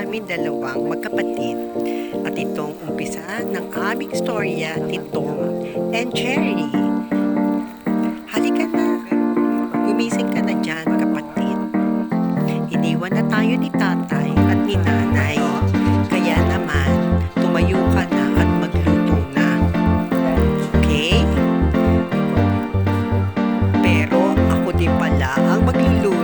kami dalawang magkapatid at itong umpisa ng aming storya ni Tom and Jerry. Halika na, gumising ka na dyan kapatid. Iniwan na tayo ni tatay at ni nanay. Kaya naman, tumayo ka na at magluto na. Okay? Pero ako din pala ang magluluto.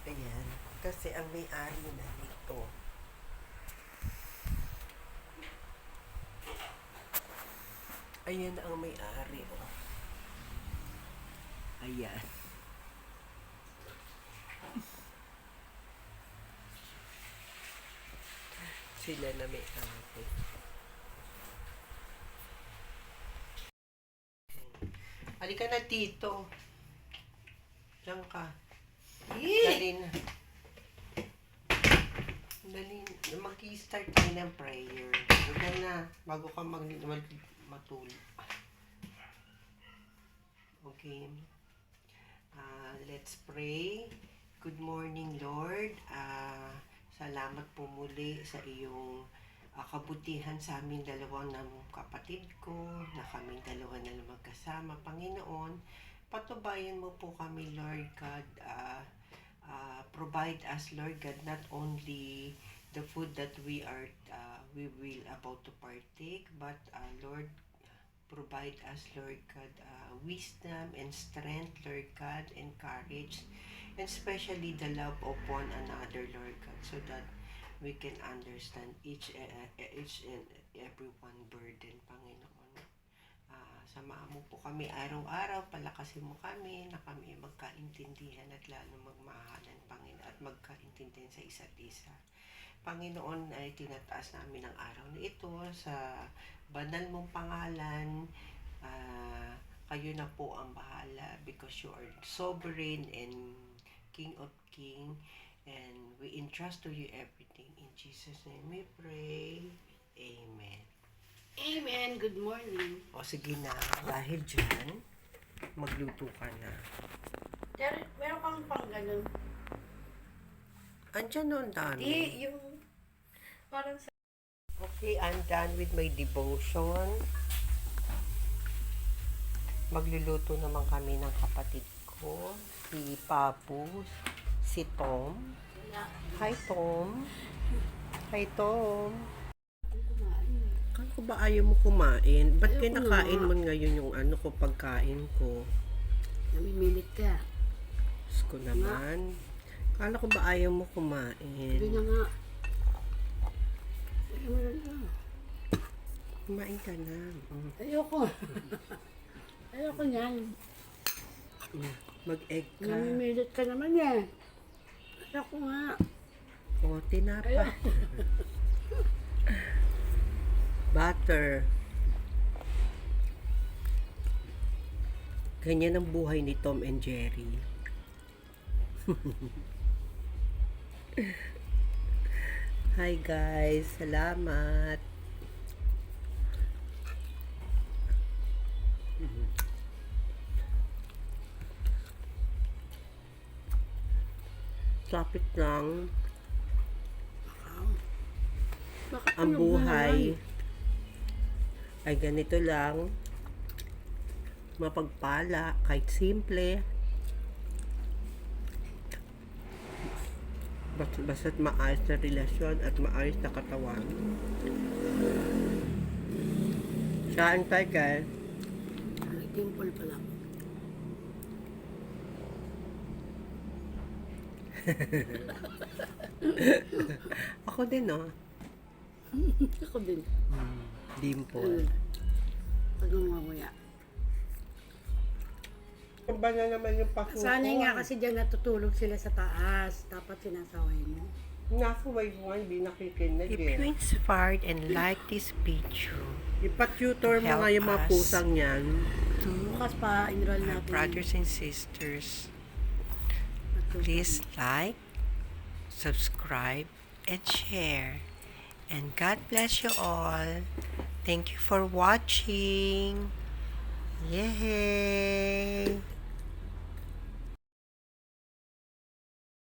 Ayan, kasi ang may-ari na nito. Ayan ang may-ari, oh. Ayan. Sila na may-ari. Halika na dito. Diyan ka. Dali na. Dali na. Mag-i-start tayo ng prayer. Huwag na. Bago ka matulog. Okay. Let's pray. Good morning, Lord. Salamat po muli sa iyong kabutihan sa amin dalawang ng kapatid ko, na kaming dalawa na magkasama. Panginoon, patubayan mo po kami, Lord God. Provide us, Lord God, not only the food that we will about to partake, but Lord, provide us, Lord God, wisdom and strength, Lord God, and courage, and especially the love of one another, Lord God, so that we can understand each and every one burden, Panginoon. Samahan mo po kami araw-araw, palakasin mo kami, na kami magkaintindihan at lalo magmahalan, Panginoon, at magkaintindihan sa isa't isa. Panginoon, ay tinataas namin ang araw na ito sa banal mong pangalan. Kayo na po ang bahala, because you are sovereign and King of King, and we entrust to you everything. In Jesus' name we pray. Amen. Amen. Good morning. O sige na, dahil dyan, magluto ka na. Pero meron kang pang ganun. Andyan no, ang dami. Di, yung parang sa... Okay, I'm done with my devotion. Magluluto naman kami ng kapatid ko, si Papu, si Tom. Hi, Tom. Hi, Tom. Kala ko ba ayaw mo kumain? Ba't Ayaw ko kinakain na. mo ngayon yung ano ko, pagkain ko? Namimilit ka. Diyos ko naman. Kala ko ba ayaw mo kumain? Hindi na nga. Ayaw na. Kumain ka na. Ayoko. Ayoko niyan. Mag-egg ka. Namimilit ka naman eh. Ayoko nga. O, tinapa. Butter. Ganyan ang buhay ni Tom and Jerry. Hi guys, salamat. Traffic lang. Bakit Ang tulog na buhay naman? ay ganito lang. Mapagpala, kahit simple. Basta't maayos na relasyon at maayos na katawan. Saan tayo guys? May dimple pala. Ako din, no? Ako din. Dimple. Pag mamamaya. Ano ba na naman yung pasuko? Sanay nga kasi dyan natutulog sila sa taas. Dapat sinasaway mo. Nasa wife mo, hindi nakikinig If you eh. inspired and like this video, Ipa-tutor mo help nga yung mga us. pusang yan. to Bukas pa enroll our natin. brothers and sisters, please like, subscribe, and share. And God bless you all. Thank you for watching. Yay!